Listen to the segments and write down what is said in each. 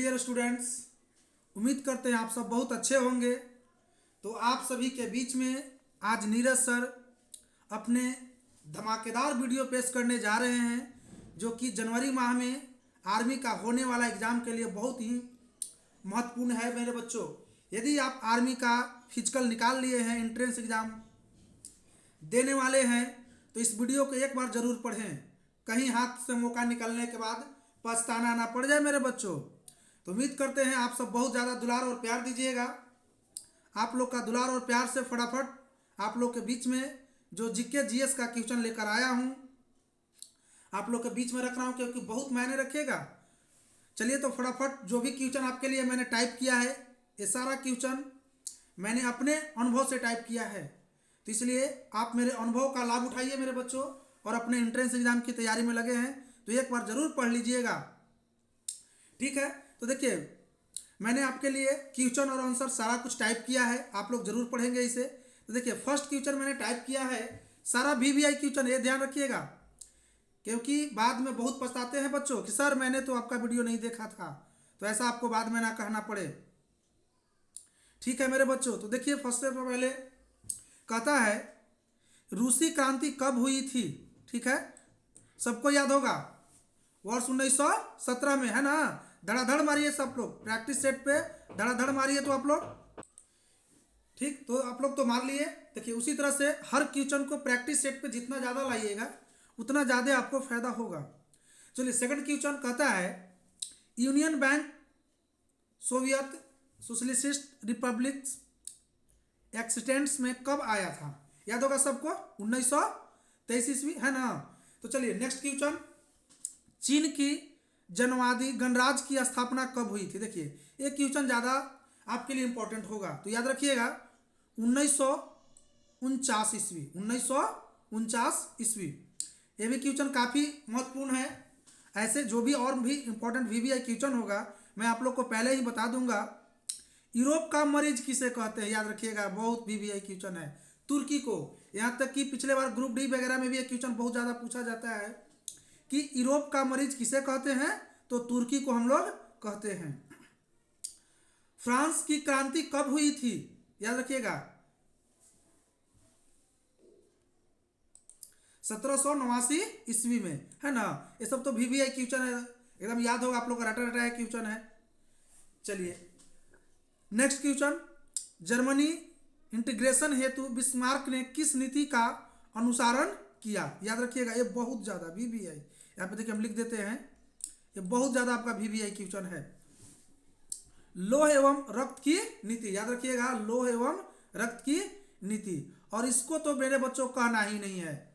Dear students, उम्मीद करते हैं आप सब बहुत अच्छे होंगे। तो आप सभी के बीच में आज नीरज सर अपने धमाकेदार वीडियो पेश करने जा रहे हैं, जो कि जनवरी माह में आर्मी का होने वाला एग्ज़ाम के लिए बहुत ही महत्वपूर्ण है। मेरे बच्चों, यदि आप आर्मी का फिजिकल निकाल लिए हैं, एंट्रेंस एग्ज़ाम देने वाले हैं, तो इस वीडियो को एक बार ज़रूर पढ़ें। कहीं हाथ से मौका निकलने के बाद पछताना ना पड़ जाए मेरे बच्चों। तो उम्मीद करते हैं आप सब बहुत ज़्यादा दुलार और प्यार दीजिएगा। आप लोग का दुलार और प्यार से फटाफट आप लोग के बीच में जो जीके जीएस का क्वेश्चन लेकर आया हूँ, आप लोग के बीच में रख रहा हूँ, क्योंकि बहुत मायने रखेगा। चलिए तो फटाफट जो भी क्वेश्चन आपके लिए मैंने टाइप किया है, ये सारा क्वेश्चन मैंने अपने अनुभव से टाइप किया है। तो इसलिए आप मेरे अनुभव का लाभ उठाइए मेरे बच्चों, और अपने एंट्रेंस एग्जाम की तैयारी में लगे हैं तो एक बार ज़रूर पढ़ लीजिएगा, ठीक है। तो देखिए, मैंने आपके लिए क्वेश्चन और आंसर सारा कुछ टाइप किया है, आप लोग जरूर पढ़ेंगे इसे। तो देखिए, फर्स्ट क्वेश्चन मैंने टाइप किया है, सारा वीवीआई क्वेश्चन, ये ध्यान रखिएगा, क्योंकि बाद में बहुत पछताते हैं बच्चों कि सर मैंने तो आपका वीडियो नहीं देखा था। तो ऐसा आपको बाद में ना कहना पड़े, ठीक है मेरे बच्चों। तो देखिए, फर्स्ट से पहले कहता है रूसी क्रांति कब हुई थी, ठीक है, सबको याद होगा, वर्ष 1917 में, है ना। धड़ाधड़ मारिए सब लोग, प्रैक्टिस सेट पे धड़ाधड़ मारिए तो आप लोग, ठीक। तो आप लोग तो मार लिए। देखिए, उसी तरह से हर क्वेश्चन को प्रैक्टिस सेट पे जितना ज़्यादा लाइएगा उतना ज़्यादा आपको फायदा होगा। चलिए, सेकंड क्वेश्चन कहता है union bank Soviet socialist republic extents में कब आया था, याद होगा सबको, 1923 ईस्वी, है ना। तो चलिए नेक्स्ट क्वेश्चन, चीन की जनवादी गणराज्य की स्थापना कब हुई थी। देखिए, ये क्वेश्चन ज़्यादा आपके लिए इंपॉर्टेंट होगा, तो याद रखिएगा 1949 ईस्वी, 1949 ईस्वी। ये भी क्वेश्चन काफ़ी महत्वपूर्ण है। ऐसे जो भी और भी इंपॉर्टेंट वीवीआई क्वेश्चन होगा मैं आप लोग को पहले ही बता दूंगा। यूरोप का मरीज किसे कहते हैं, याद रखिएगा, बहुत वीवीआई क्वेश्चन है। तुर्की को, यहाँ तक कि पिछले बार ग्रुप डी वगैरह में भी एक क्वेश्चन बहुत ज़्यादा पूछा जाता है कि यूरोप का मरीज किसे कहते हैं, तो तुर्की को हम लोग कहते हैं। फ्रांस की क्रांति कब हुई थी, याद रखिएगा, 1789 ईस्वी में, है ना। ये सब तो वीवीआई क्वेश्चन है, एकदम याद होगा आप लोग का, रटा रटा क्वेश्चन है। चलिए नेक्स्ट क्वेश्चन, जर्मनी इंटीग्रेशन हेतु बिस्मार्क ने किस नीति का अनुसरण किया, याद रखिएगा, ये बहुत ज़्यादा वीवीआई, यहाँ पे देखिए हम लिख देते हैं, ये बहुत ज़्यादा आपका वीवीआई क्वेश्चन है। लोह एवं रक्त की नीति, याद रखिएगा, लोह एवं रक्त की नीति, और इसको तो मेरे बच्चों कहना ही नहीं है,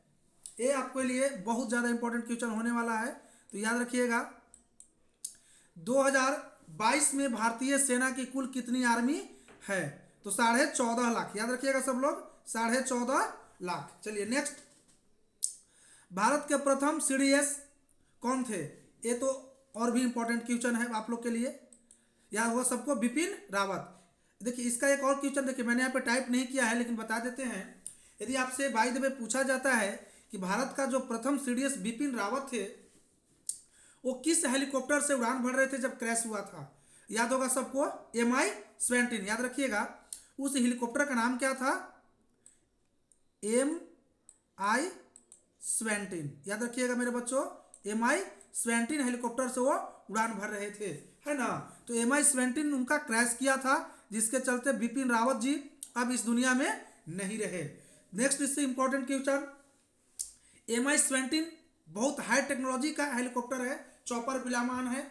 ये आपके लिए बहुत ज़्यादा इंपॉर्टेंट क्वेश्चन होने वाला है। तो याद रखिएगा 2022 में भारतीय सेना की कुल कितनी आर्मी है, तो 14.5 लाख, याद रखिएगा सब लोग, 14.5 लाख। चलिए नेक्स्ट, भारत के प्रथम सीडीएस कौन थे, ये तो और भी इंपॉर्टेंट क्वेश्चन है आप लोग के लिए, याद होगा सबको, बिपिन रावत। देखिए, इसका एक और क्वेश्चन, देखिए मैंने यहाँ पे टाइप नहीं किया है लेकिन बता देते हैं। यदि आपसे बाय द वे पूछा जाता है कि भारत का जो प्रथम सीडीएस बिपिन रावत थे, वो किस हेलीकॉप्टर से उड़ान भर रहे थे जब क्रैश हुआ था, याद होगा सबको, MI-17, याद रखिएगा। उस हेलीकॉप्टर का नाम क्या था, MI-17, याद रखिएगा मेरे बच्चों, MI-17 हेलीकॉप्टर से वो उड़ान भर रहे थे, है ना। तो MI-17 उनका क्रैश किया था, जिसके चलते बिपिन रावत जी अब इस दुनिया में नहीं रहे। नेक्स्ट इससे इंपॉर्टेंट क्वेश्चन, MI-17 बहुत हाई टेक्नोलॉजी का हेलीकॉप्टर है, चॉपर विमान है,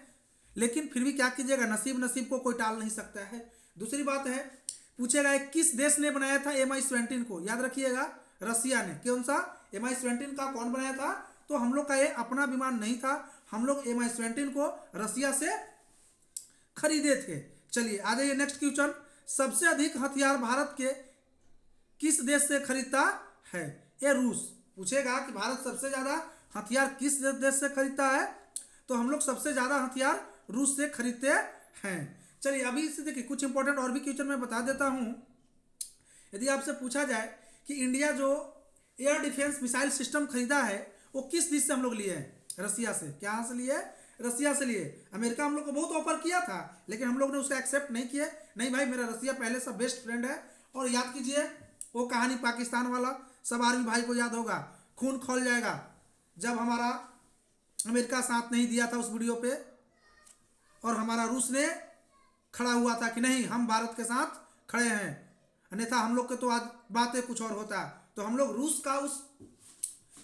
लेकिन फिर भी क्या कीजिएगा, नसीब को कोई टाल नहीं सकता है। दूसरी बात है, पूछेगा किस देश ने बनाया था MI-17 को, याद रखिएगा, रसिया ने। कौन सा, MI-17 का कौन बनाया था, तो हम लोग का ये अपना विमान नहीं था, हम लोग MI-17 को रसिया से खरीदे थे। चलिए आ जाइए नेक्स्ट क्वेश्चन, सबसे अधिक हथियार भारत के किस देश से खरीदता है, ये रूस। पूछेगा कि भारत सबसे ज़्यादा हथियार किस देश से खरीदता है, तो हम लोग सबसे ज़्यादा हथियार रूस से खरीदते हैं। चलिए अभी इससे देखिए कुछ इंपॉर्टेंट और भी क्वेश्चन मैं बता देता हूँ। यदि आपसे पूछा जाए कि इंडिया जो एयर डिफेंस मिसाइल सिस्टम खरीदा है वो किस देश से हम लोग लिए हैं, रसिया से। क्या से लिए, रसिया से लिए। अमेरिका हम लोग को बहुत ऑफर किया था, लेकिन हम लोग ने उसका एक्सेप्ट नहीं किया। नहीं भाई, मेरा रसिया पहले से बेस्ट फ्रेंड है। और याद कीजिए वो कहानी पाकिस्तान वाला, सब आर्मी भाई को याद होगा, खून खौल जाएगा जब हमारा अमेरिका साथ नहीं दिया था उस वीडियो पे, और हमारा रूस ने खड़ा हुआ था कि नहीं हम भारत के साथ खड़े हैं, अन्यथा हम लोग के तो आज बातें कुछ और होता। तो हम लोग रूस का उस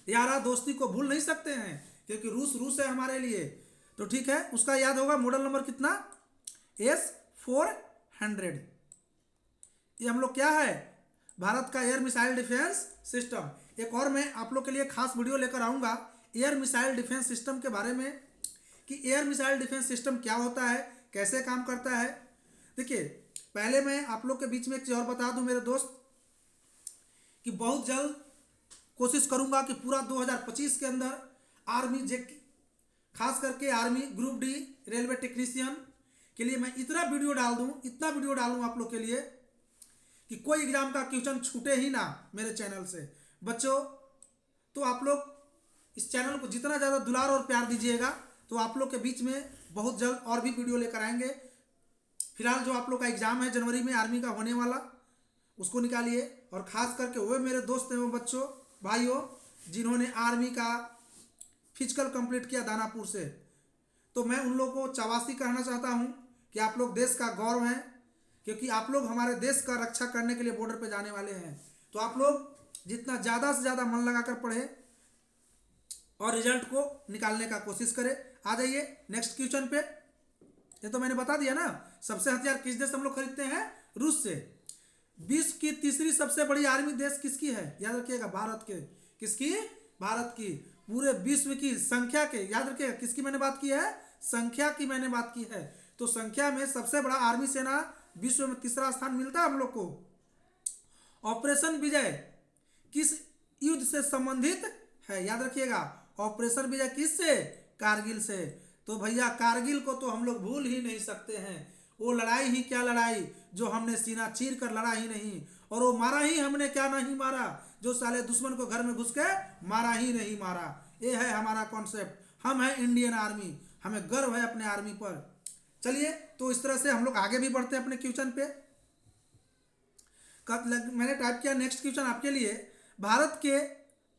यारा दोस्ती को भूल नहीं सकते हैं, क्योंकि रूस रूस है हमारे लिए। तो ठीक है, उसका याद होगा मॉडल नंबर कितना, S-400। ये हम लोग क्या है, भारत का एयर मिसाइल डिफेंस सिस्टम। एक और मैं आप लोग के लिए खास वीडियो लेकर आऊँगा एयर मिसाइल डिफेंस सिस्टम के बारे में, कि एयर मिसाइल डिफेंस सिस्टम क्या होता है, कैसे काम करता है। देखिए, पहले मैं आप लोग के बीच में एक चीज़ और बता दूं मेरे दोस्त, कि बहुत जल्द कोशिश करूंगा कि पूरा 2025 के अंदर आर्मी खास करके army group D railway technician के लिए मैं इतना वीडियो डाल दूं, इतना वीडियो डालूं आप लोग के लिए कि कोई एग्जाम का क्वेश्चन छूटे ही ना मेरे चैनल से। बच्चों, तो आप लोग इस चैनल को जितना ज़्यादा दुलार और प्यार दीजिएगा, तो आप लोग के बीच में बहुत जल्द और भी वीडियो लेकर आएंगे। फिलहाल जो आप लोग का एग्ज़ाम है जनवरी में आर्मी का होने वाला, उसको निकालिए। और ख़ास करके वो मेरे दोस्त हैं, वो बच्चों भाइयों जिन्होंने आर्मी का फिजिकल कंप्लीट किया दानापुर से, तो मैं उन लोगों को शाबाशी कहना चाहता हूँ कि आप लोग देश का गौरव हैं, क्योंकि आप लोग हमारे देश का रक्षा करने के लिए बॉर्डर पे जाने वाले हैं। तो आप लोग जितना ज़्यादा से ज़्यादा मन लगाकर पढ़ें और रिजल्ट को निकालने का कोशिश करें। आ जाइए नेक्स्ट क्वेश्चन पे। ये तो मैंने बता दिया ना, सबसे हथियार किस देश हम लोग खरीदते हैं, रूस से। विश्व की तीसरी सबसे बड़ी आर्मी देश किसकी है, याद रखिएगा, भारत के। किसकी, भारत की। पूरे विश्व की संख्या के, याद रखिएगा किसकी मैंने बात की है, संख्या की मैंने बात की है। तो संख्या में सबसे बड़ा आर्मी सेना विश्व में तीसरा स्थान मिलता है हम लोग को। ऑपरेशन विजय किस युद्ध से संबंधित है, याद रखिएगा, ऑपरेशन विजय किससे, कारगिल से। तो भैया कारगिल को तो हम लोग भूल ही नहीं सकते हैं। वो लड़ाई ही क्या लड़ाई, जो हमने सीना चीर कर लड़ा ही नहीं, और वो मारा ही हमने क्या नहीं मारा, जो साले दुश्मन को घर में घुस के मारा ही नहीं मारा। ये है हमारा कॉन्सेप्ट। हम हैं इंडियन आर्मी, हमें गर्व है अपने आर्मी पर। चलिए, तो इस तरह से हम लोग आगे भी बढ़ते हैं अपने क्वेश्चन पे। मैंने टाइप किया नेक्स्ट क्वेश्चन आपके लिए, भारत के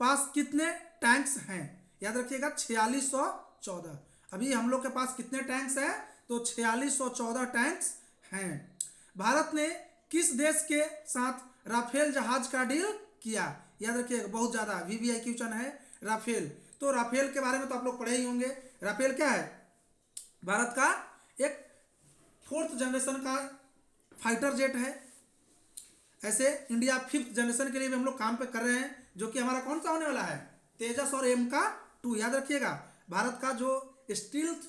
पास कितने टैंक्स हैं, याद रखिएगा 4614। अभी हम लोग के पास कितने टैंक्स हैं, तो 4614 टैंक्स हैं। भारत ने किस देश के साथ राफेल जहाज का डील किया, याद रखिएगा, बहुत ज़्यादा वीवीआई क्वेश्चन है राफेल। तो राफेल के बारे में तो आप लोग पढ़े ही होंगे। राफेल क्या है, भारत का एक 4th जनरेशन का फाइटर जेट है। ऐसे इंडिया 5th जनरेशन के लिए भी हम लोग काम पे कर रहे हैं, जो कि हमारा कौन सा होने वाला है, तेजस और MK2। याद रखिएगा, भारत का जो स्टील्थ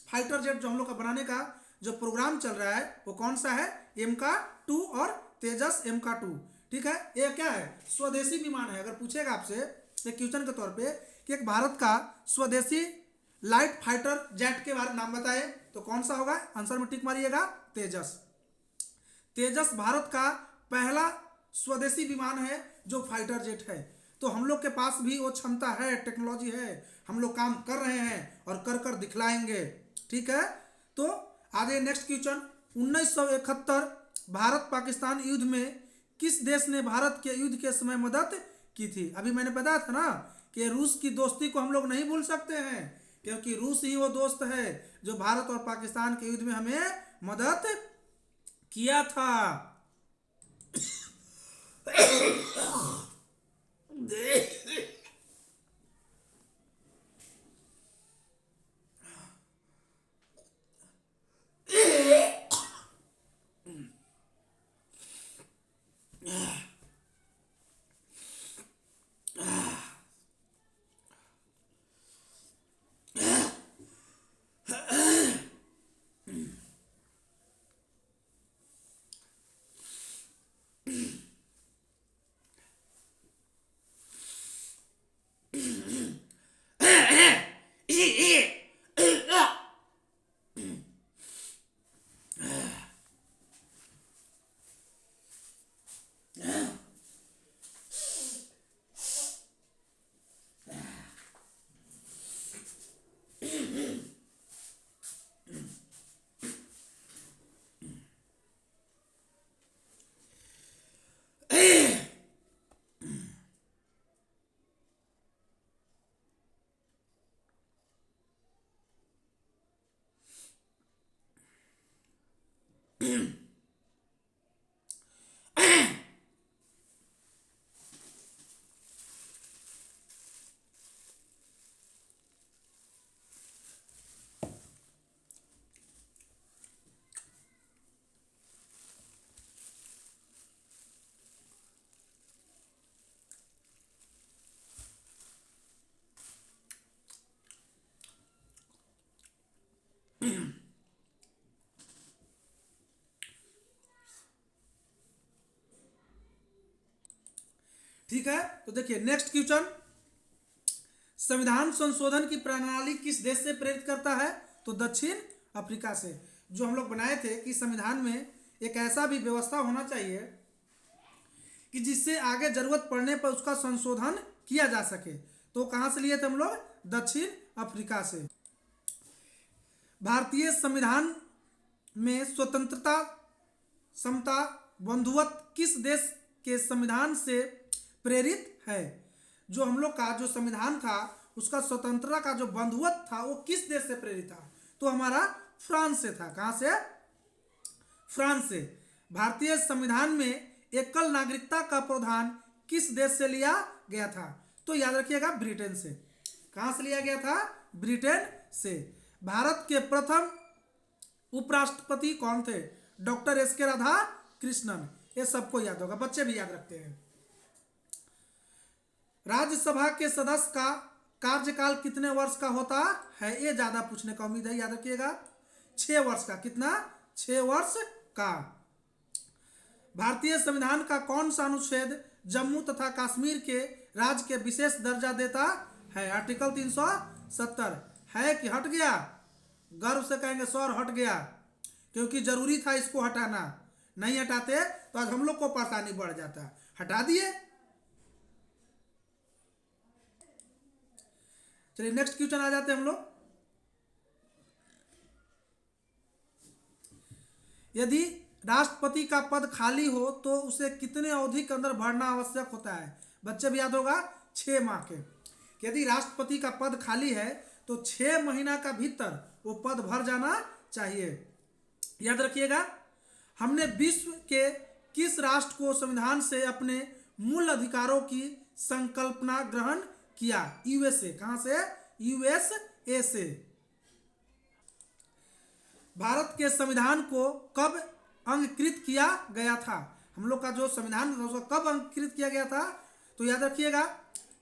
फाइटर जेट जो हम लोग का बनाने का जो प्रोग्राम चल रहा है, वो कौन सा है, MK2 और तेजस MK2। ठीक है, ये क्या है, स्वदेशी विमान है। अगर पूछेगा आपसे एक क्वेश्चन के तौर पे कि एक भारत का स्वदेशी लाइट फाइटर जेट के बारे में नाम बताए, तो कौन सा होगा, आंसर में टिक मारिएगा, तेजस। तेजस भारत का पहला स्वदेशी विमान है जो फाइटर जेट है। तो हम लोग के पास भी वो क्षमता है, टेक्नोलॉजी है, हम लोग काम कर रहे हैं और कर कर दिखलाएंगे। ठीक है, तो आगे नेक्स्ट क्वेश्चन, 1971 भारत पाकिस्तान युद्ध में किस देश ने भारत के युद्ध के समय मदद की थी। अभी मैंने बताया था ना कि रूस की दोस्ती को हम लोग नहीं भूल सकते हैं, क्योंकि रूस ही वो दोस्त है जो भारत और पाकिस्तान के युद्ध में हमें मदद किया था। ठीक है, तो देखिए नेक्स्ट क्वेश्चन, संविधान संशोधन की प्रणाली किस देश से प्रेरित करता है? तो दक्षिण अफ्रीका से। जो हम लोग बनाए थे कि संविधान में एक ऐसा भी व्यवस्था होना चाहिए कि जिससे आगे जरूरत पड़ने पर उसका संशोधन किया जा सके, तो कहां से लिए थे हम लोग? दक्षिण अफ्रीका से। भारतीय संविधान में स्वतंत्रता, समता, बंधुत्व किस देश के संविधान से प्रेरित है? जो हम लोग का जो संविधान था उसका स्वतंत्रता का जो बंधुत्व था वो किस देश से प्रेरित था? तो हमारा फ्रांस से था। कहां से? फ्रांस से। भारतीय संविधान में एकल नागरिकता का प्रावधान किस देश से लिया गया था? तो याद रखिएगा ब्रिटेन से। कहां से लिया गया था? ब्रिटेन से। भारत के प्रथम उपराष्ट्रपति कौन थे? Doctor S K. राधाकृष्णन। ये सबको याद होगा, बच्चे भी याद रखते हैं। राज्यसभा के सदस्य का कार्यकाल कितने वर्ष का होता है? ये ज्यादा पूछने का उम्मीद है, याद रखिएगा 6 वर्ष का। कितना? 6 वर्ष का। भारतीय संविधान का कौन सा अनुच्छेद जम्मू तथा कश्मीर के राज्य के विशेष दर्जा देता है? आर्टिकल 370 है कि हट गया? गर्व से कहेंगे सर हट गया, क्योंकि जरूरी था इसको हटाना। नहीं हटाते तो आज हम लोग को परेशानी बढ़ जाता। हटा दिए। चलिए नेक्स्ट क्वेश्चन आ जाते हैं हम लोग। यदि राष्ट्रपति का पद खाली हो तो उसे कितने अवधि के अंदर भरना आवश्यक होता है? बच्चे भी याद होगा 6 माह के। यदि राष्ट्रपति का पद खाली है तो 6 महीना का भीतर वो पद भर जाना चाहिए। याद रखिएगा। हमने विश्व के किस राष्ट्र को संविधान से अपने मूल अधिकारों की संकल्पना ग्रहण किया? यूएसए। कहां से? यूएसए से। भारत के संविधान को कब अंगीकृत किया गया था? हम लोग का जो संविधान था उसको कब अंगीकृत किया गया था? तो याद रखिएगा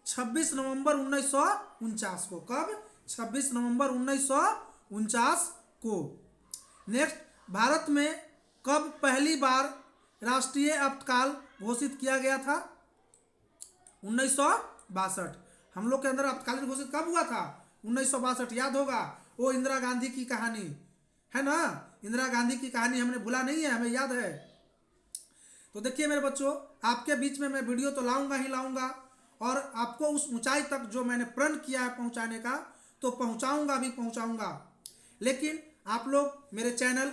26 नवंबर 1949 को। कब? 26 नवंबर 1949 को। नेक्स्ट, भारत में कब पहली बार राष्ट्रीय आपातकाल घोषित किया गया था? 1962। हम लोग के अंदर आपातकालीन घोषित कब हुआ था? 1962। याद होगा, वो इंदिरा गांधी की कहानी है ना। इंदिरा गांधी की कहानी हमने भूला नहीं है, हमें याद है। तो देखिए मेरे बच्चों, आपके बीच में मैं वीडियो तो लाऊंगा ही लाऊंगा, और आपको उस ऊंचाई तक जो मैंने प्रण किया है पहुंचाने का तो पहुंचाऊंगा भी पहुंचाऊंगा। लेकिन आप लोग मेरे चैनल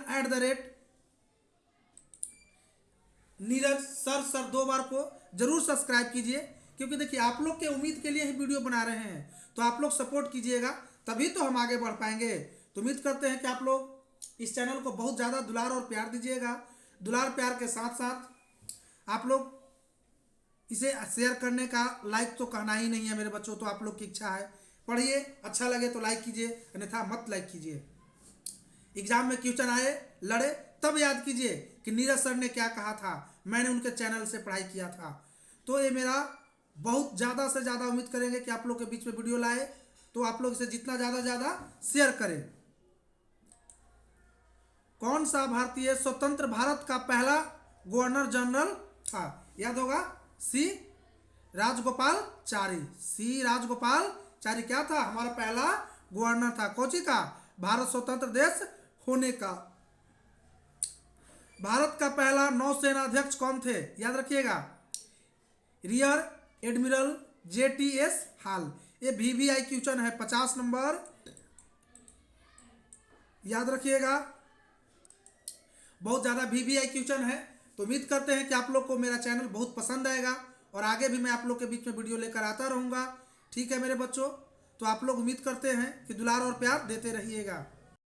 @नीरज सर 2 बार को जरूर सब्सक्राइब कीजिए, क्योंकि देखिए आप लोग के उम्मीद के लिए ही वीडियो बना रहे हैं। तो आप लोग सपोर्ट कीजिएगा तभी तो हम आगे बढ़ पाएंगे। तो उम्मीद करते हैं कि आप लोग इस चैनल को बहुत ज़्यादा दुलार और प्यार दीजिएगा। दुलार प्यार के साथ साथ आप लोग इसे शेयर करने का, लाइक तो कहना ही नहीं है मेरे बच्चों, तो आप लोग की इच्छा है। पढ़िए, अच्छा लगे तो लाइक कीजिए, अन्यथा मत लाइक कीजिए। एग्जाम में क्वेश्चन आए, लड़े, तब याद कीजिए कि नीरज सर ने क्या कहा था, मैंने उनके चैनल से पढ़ाई किया था। तो ये मेरा बहुत ज़्यादा से ज़्यादा उम्मीद करेंगे कि आप लोग के बीच में वीडियो लाए, तो आप लोग इसे जितना ज़्यादा शेयर करें। कौन सा भारतीय स्वतंत्र भारत का पहला गवर्नर जनरल था? याद होगा सी राजगोपालाचारी। सी राजगोपालाचारी क्या था? हमारा पहला गवर्नर था। कोची का? भारत स्वतंत्र देश होने का। भारत का पहला नौसेना अध्यक्ष कौन थे? याद रखिएगा रियर एडमिरल JTS हाल। ये VVI क्वेश्चन है 50 नंबर, याद रखिएगा। बहुत ज़्यादा VVI क्वेश्चन है। तो उम्मीद करते हैं कि आप लोग को मेरा चैनल बहुत पसंद आएगा, और आगे भी मैं आप लोग के बीच में वीडियो लेकर आता रहूँगा। ठीक है मेरे बच्चों, तो आप लोग उम्मीद करते हैं कि दुलार और प्यार देते रहिएगा।